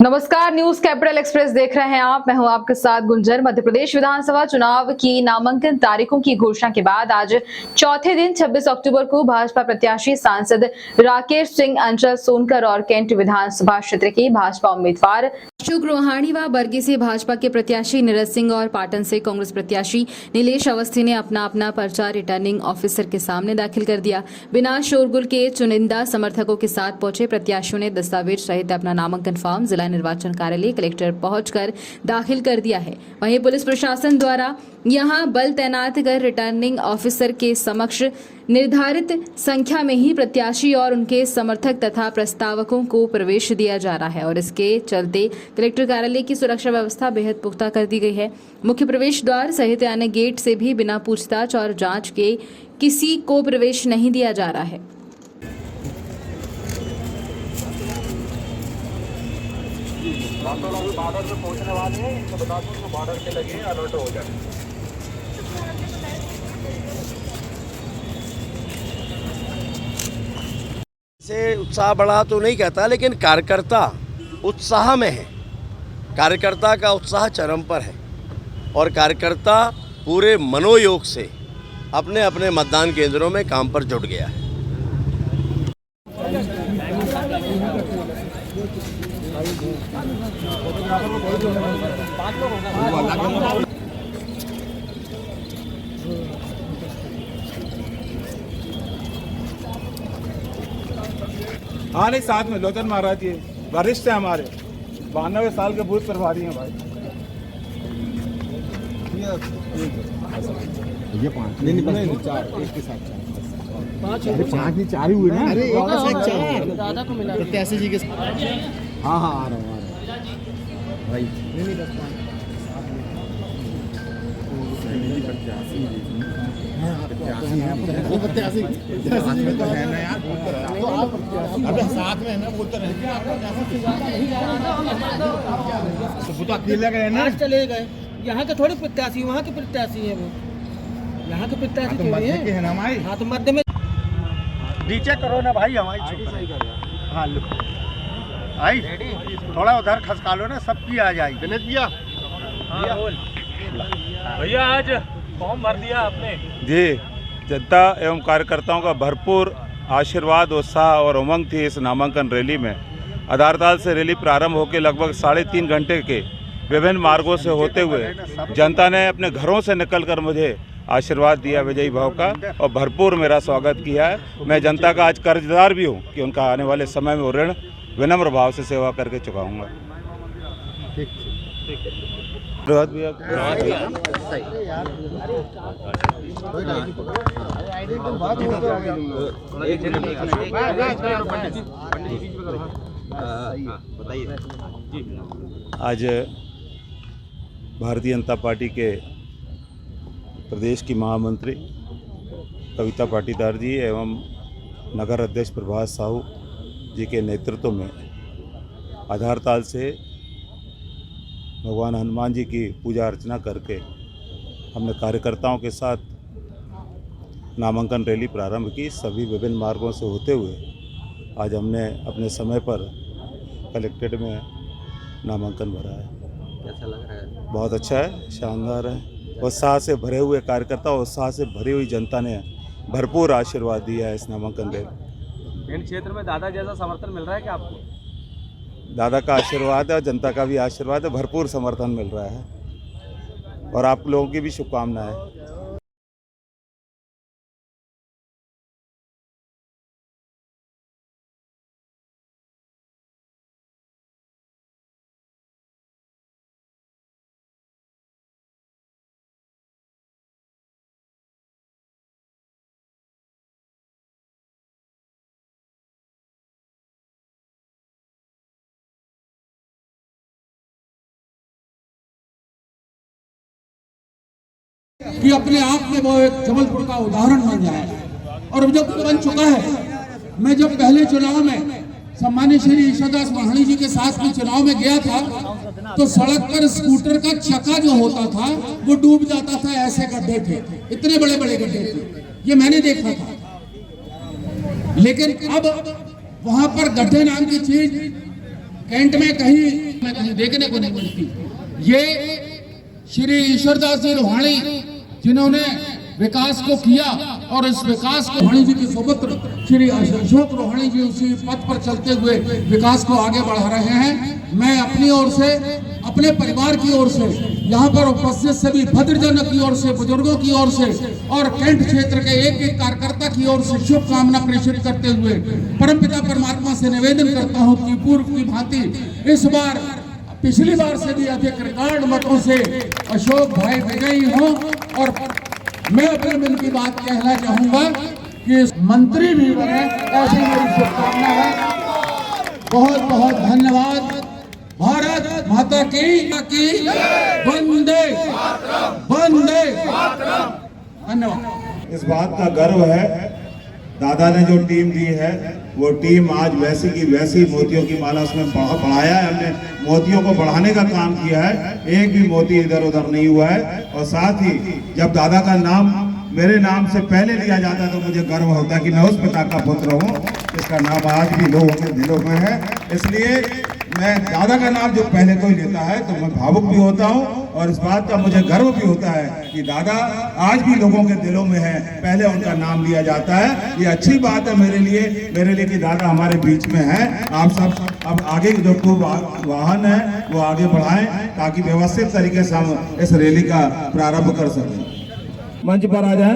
नमस्कार, news capital express देख रहे हैं आप। मैं हूं आपके साथ गुंजर। मध्य प्रदेश विधानसभा चुनाव की नामांकन तारीखों की घोषणा के बाद आज चौथे दिन 26 अक्टूबर को भाजपा प्रत्याशी सांसद राकेश सिंह अंचल सोनकर और कैंट विधानसभा क्षेत्र के भाजपा उम्मीदवार अशोक रोहाणी व बरगी से भाजपा के प्रत्याशी नीरज सिंह और पाटन से कांग्रेस प्रत्याशी नीलेश अवस्थी ने अपना अपना पर्चा रिटर्निंग ऑफिसर के सामने दाखिल कर दिया। बिना शोरगुल के चुनिंदा समर्थकों के साथ पहुंचे प्रत्याशियों ने दस्तावेज सहित अपना नामांकन फॉर्म जिला निर्वाचन कार्यालय कलेक्टर पहुंचकर दाखिल कर दिया है। वहीं पुलिस प्रशासन द्वारा यहां बल तैनात कर रिटर्निंग ऑफिसर के समक्ष निर्धारित संख्या में ही प्रत्याशी और उनके समर्थक तथा प्रस्तावकों को प्रवेश दिया जा रहा है और इसके चलते कलेक्टर कार्यालय की सुरक्षा व्यवस्था बेहद पुख्ता कर दी गई है। मुख्य प्रवेश द्वार सहित अन्य गेट से भी बिना पूछताछ और जांच के किसी को प्रवेश नहीं दिया जा रहा है। बॉर्डर पे पहुंचने वाले हैं, इनको बता दूं तो बॉर्डर पे लगे अलर्ट हो जाए। से उत्साह बढ़ा तो नहीं कहता, लेकिन कार्यकर्ता उत्साह में है। कार्यकर्ता का उत्साह चरम पर है और कार्यकर्ता पूरे मनोयोग से अपने अपने मतदान केंद्रों में काम पर जुट गया है। हाँ नहीं, साथ में लोचन महाराज जी वरिष्ठ है हमारे, 92 साल के बूथ प्रभारी हैं भाई। ये पाँच नहीं चार, एक के साथ पाँच नहीं, चार ही हुए ना। अरे एक के साथ चार दादा को मिला प्रत्याशी जी के साथ। हाँ आ रहा हूँ भाई। नहीं प्रत्याशी तो है ना यार, तो आप अबे साथ में है ना, बोलते रहेंगे तो अकेले गए ना, चले गए। यहाँ के थोड़े प्रत्याशी, वहाँ के प्रत्याशी है वो, यहाँ के प्रत्याशी के है ना हमारे। हाँ तो मध्य में नीचे करो ना भाई, हमारी सही करो। हाँ लो भाई, थोड़ा उधर खसका लो ना, सबकी आ जाएगी। दिनेश भैया, भैया आज फॉर्म भर दिया आपने? जी, जनता एवं कार्यकर्ताओं का भरपूर आशीर्वाद, उत्साह और उमंग थी इस नामांकन रैली में। आधारताल से रैली प्रारंभ होकर लगभग 3.5 घंटे के विभिन्न मार्गों से होते हुए जनता ने अपने घरों से निकलकर मुझे आशीर्वाद दिया विजयी भाव का और भरपूर मेरा स्वागत किया है। मैं जनता का आज कर्जदार भी हूँ कि उनका आने वाले समय में वो ऋण विनम्र भाव से सेवा करके चुकाऊँगा। आज भारतीय जनता पार्टी के प्रदेश की महामंत्री कविता पाटीदार जी एवं नगर अध्यक्ष प्रभात साहू जी के नेतृत्व में आधारताल से भगवान हनुमान जी की पूजा अर्चना करके हमने कार्यकर्ताओं के साथ नामांकन रैली प्रारंभ की। सभी विभिन्न मार्गों से होते हुए आज हमने अपने समय पर कलेक्ट्रेट में नामांकन भरा है। कैसा लग रहा है? बहुत अच्छा है, शानदार है। उत्साह से भरे हुए कार्यकर्ता, उत्साह से भरी हुई जनता ने भरपूर आशीर्वाद दिया है इस नामांकन रैली। इन क्षेत्र में दादा जैसा समर्थन मिल रहा है क्या आपको? दादा का आशीर्वाद है और जनता का भी आशीर्वाद है, भरपूर समर्थन मिल रहा है और आप लोगों की भी शुभकामनाएं। कि अपने आप में वो एक जबलपुर का उदाहरण बन जाए और जब बन चुका है। मैं जब पहले चुनाव में सम्मानित श्री ईश्वरदास महाराणी जी के साथ में चुनाव में गया था तो सड़क पर स्कूटर का चक्का जो होता था वो डूब जाता था। ऐसे गड्ढे थे, इतने बड़े बड़े गड्ढे थे, ये मैंने देखा था। लेकिन अब वहां पर गड्ढे नाम की चीज कैंट में कहीं देखने को नहीं मिलती। ये श्री ईश्वरदास जी रोहाणी जिन्होंने विकास को किया और इस विकास को रोहाणी जी के सुपुत्र श्री अशोक रोहाणी जी उसी पथ पर चलते हुए विकास को आगे बढ़ा रहे हैं। मैं अपनी ओर से, अपने परिवार की ओर से, यहाँ पर उपस्थित सभी भद्रजनों की ओर से, बुजुर्गों की ओर से और कैंट क्षेत्र के एक एक कार्यकर्ता की ओर से शुभकामना प्रेषित करते हुए परमपिता परमात्मा से निवेदन करता हूँ कि पूर्व की भांति इस बार पिछली बार से भी अधिक रिकॉर्ड मतों से अशोक भाई विजयी हों। और मैं अपने मन की बात कहना चाहूंगा कि मंत्री भी बने, ऐसी मेरी शुभकामना है। बहुत बहुत धन्यवाद। भारत माता की वंदे वंदे। धन्यवाद। इस बात का गर्व है, दादा ने जो टीम दी है वो टीम आज वैसी की वैसी मोतियों की माला उसमें बढ़ाया है। हमने मोतियों को बढ़ाने का काम किया है, एक भी मोती इधर उधर नहीं हुआ है। और साथ ही जब दादा का नाम मेरे नाम से पहले लिया जाता है तो मुझे गर्व होता है कि मैं उस पिता का पुत्र हूँ जिसका नाम आज भी लोगों के दिलों में है। इसलिए मैं दादा का नाम जो पहले कोई लेता है तो मैं भावुक भी होता हूँ और इस बात का मुझे गर्व भी होता है कि दादा आज भी लोगों के दिलों में है, पहले उनका नाम लिया जाता है। ये अच्छी बात है मेरे लिए कि दादा हमारे बीच में है। आप सब अब आगे जो वाहन है वो आगे बढ़ाएं ताकि व्यवस्थित तरीके से हम इस रैली का प्रारंभ कर सकें। मंच पर आ जाए।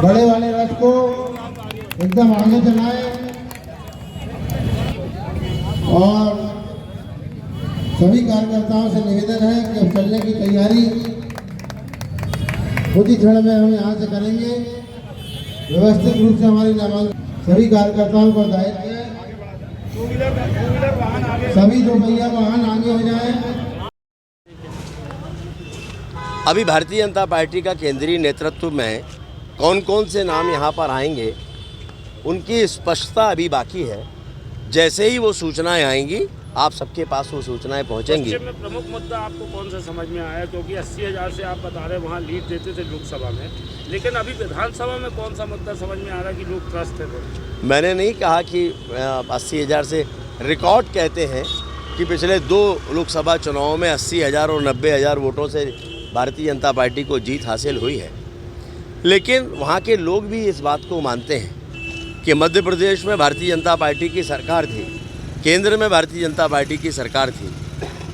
बड़े वाले रथ को एकदम आगे चलाएं और सभी कार्यकर्ताओं से निवेदन है कि अब चलने की तैयारी कुछ ही क्षण में हम यहाँ से करेंगे। व्यवस्थित रूप से हमारी नामांकन सभी कार्यकर्ताओं को दायित्व है, सभी दो पहिया वाहन आगे हो जाए। अभी भारतीय जनता पार्टी का केंद्रीय नेतृत्व में कौन कौन से नाम यहाँ पर आएंगे उनकी स्पष्टता अभी बाकी है। जैसे ही वो सूचनाएं आएंगी आप सबके पास वो सूचनाएं पहुँचेंगी। में प्रमुख मुद्दा आपको कौन सा समझ में आया, क्योंकि 80,000 से आप बता रहे वहाँ लीड देते थे लोकसभा में, लेकिन अभी विधानसभा में कौन सा मुद्दा समझ में आ रहा है कि लोग त्रस्त है? मैंने नहीं कहा कि 80,000 से, रिकॉर्ड कहते हैं कि पिछले 2 लोकसभा चुनावों में 80,000 और 90,000 वोटों से भारतीय जनता पार्टी को जीत हासिल हुई है। लेकिन वहाँ के लोग भी इस बात को मानते हैं कि मध्य प्रदेश में भारतीय जनता पार्टी की सरकार थी, केंद्र में भारतीय जनता पार्टी की सरकार थी।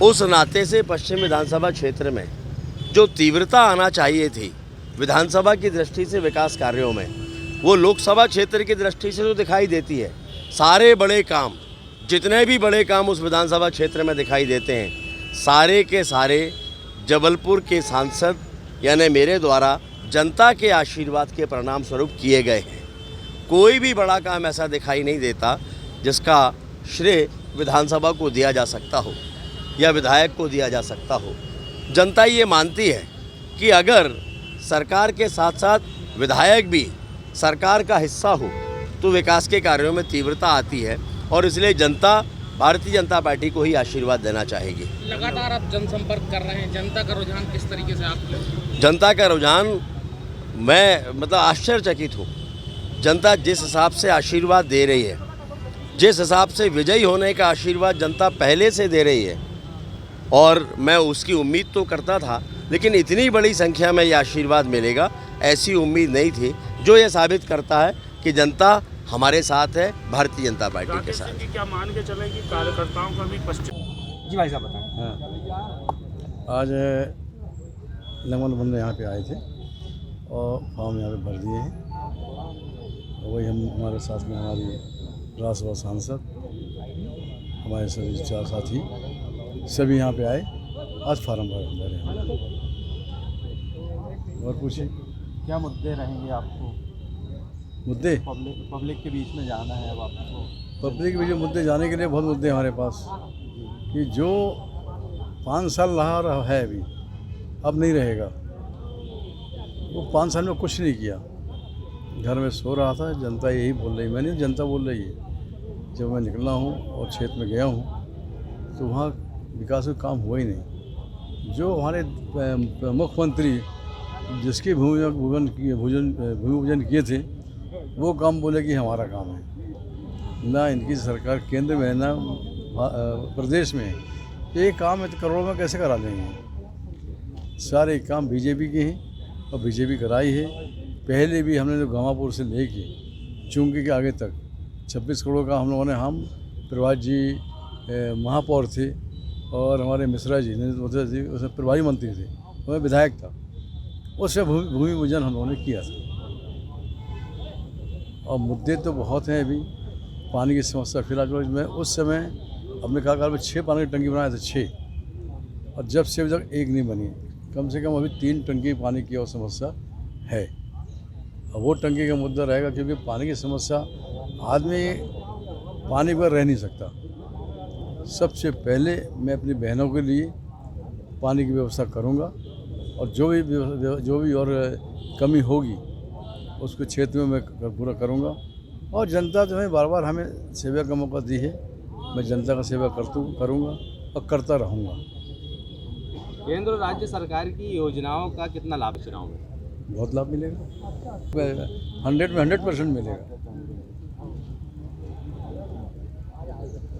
उस नाते से पश्चिम विधानसभा क्षेत्र में जो तीव्रता आना चाहिए थी विधानसभा की दृष्टि से विकास कार्यों में, वो लोकसभा क्षेत्र की दृष्टि से तो दिखाई देती है। सारे बड़े काम, जितने भी बड़े काम उस विधानसभा क्षेत्र में दिखाई देते हैं, सारे के सारे जबलपुर के सांसद यानी मेरे द्वारा जनता के आशीर्वाद के परिणाम स्वरूप किए गए हैं। कोई भी बड़ा काम ऐसा दिखाई नहीं देता जिसका श्रेय विधानसभा को दिया जा सकता हो या विधायक को दिया जा सकता हो। जनता ये मानती है कि अगर सरकार के साथ साथ विधायक भी सरकार का हिस्सा हो तो विकास के कार्यों में तीव्रता आती है और इसलिए जनता भारतीय जनता पार्टी को ही आशीर्वाद देना चाहेगी। लगातार आप जनसंपर्क कर रहे हैं, जनता का रुझान किस तरीके से आप? जनता का रुझान, मैं आश्चर्यचकित हूँ। जनता जिस हिसाब से आशीर्वाद दे रही है, जिस हिसाब से विजयी होने का आशीर्वाद जनता पहले से दे रही है, और मैं उसकी उम्मीद तो करता था, लेकिन इतनी बड़ी संख्या में ये आशीर्वाद मिलेगा ऐसी उम्मीद नहीं थी, जो ये साबित करता है कि जनता हमारे साथ है, भारतीय जनता पार्टी के साथ। क्या मान के चलें कि कार्यकर्ताओं का भी पश्चिम? जी भाई साहब बताएं। आज लगभग बंदे यहाँ पे आए थे और फॉर्म यहाँ पे भर दिए हैं। वही हमारे साथ में हमारी राज्यसभा सांसद, हमारे सभी 4 साथी सभी यहाँ पे आए, आज फार्म भरे हैं। और पूछिए क्या मुद्दे रहेंगे आपको? मुद्दे पब्लिक के बीच में जाना है अब आपको? पब्लिक के बीच में मुद्दे जाने के लिए बहुत मुद्दे हमारे पास, कि जो 5 साल रहा है अभी, अब नहीं रहेगा। वो 5 साल में कुछ नहीं किया, घर में सो रहा था। जनता यही बोल रही, मैंने जनता बोल रही है। जब मैं निकला हूँ और क्षेत्र में गया हूँ तो वहाँ विकास का काम हुआ ही नहीं। जो हमारे मुख्यमंत्री जिसके भूमि पूजन किए थे वो काम बोले कि हमारा काम है। ना इनकी सरकार केंद्र में है ना प्रदेश में। ये काम है तो करोड़ों में कैसे करा लेंगे? सारे काम बीजेपी के हैं और बीजेपी कराई है। पहले भी हमने जो गंवापुर से लेके चुंगी के आगे तक 26 करोड़ का हम लोगों ने, हम प्रभात जी महापौर थे और हमारे मिश्रा जी जी उसमें प्रभारी मंत्री थे, मैं विधायक था, उससे भूमि पूजन हम लोगों ने किया था। और मुद्दे तो बहुत हैं अभी। पानी की समस्या फिलहाल में उस समय अपने कार्यकाल में 6 पानी की टंकी बनाए थे, 6, और जब से अभी तक एक नहीं बनी। कम से कम अभी 3 टंकी पानी की और समस्या है। और वो टंकी का मुद्दा रहेगा क्योंकि पानी की समस्या, आदमी पानी पर रह नहीं सकता। सबसे पहले मैं अपनी बहनों के लिए पानी की व्यवस्था करूंगा और जो भी और कमी होगी उसको क्षेत्र में मैं पूरा करूंगा। और जनता जो है बार बार हमें सेवा का मौका दी है, मैं जनता का सेवा करूंगा और करता रहूंगा। केंद्र और राज्य सरकार की योजनाओं का कितना लाभ चुनाव में? बहुत लाभ मिलेगा, 100 में 100% मिलेगा।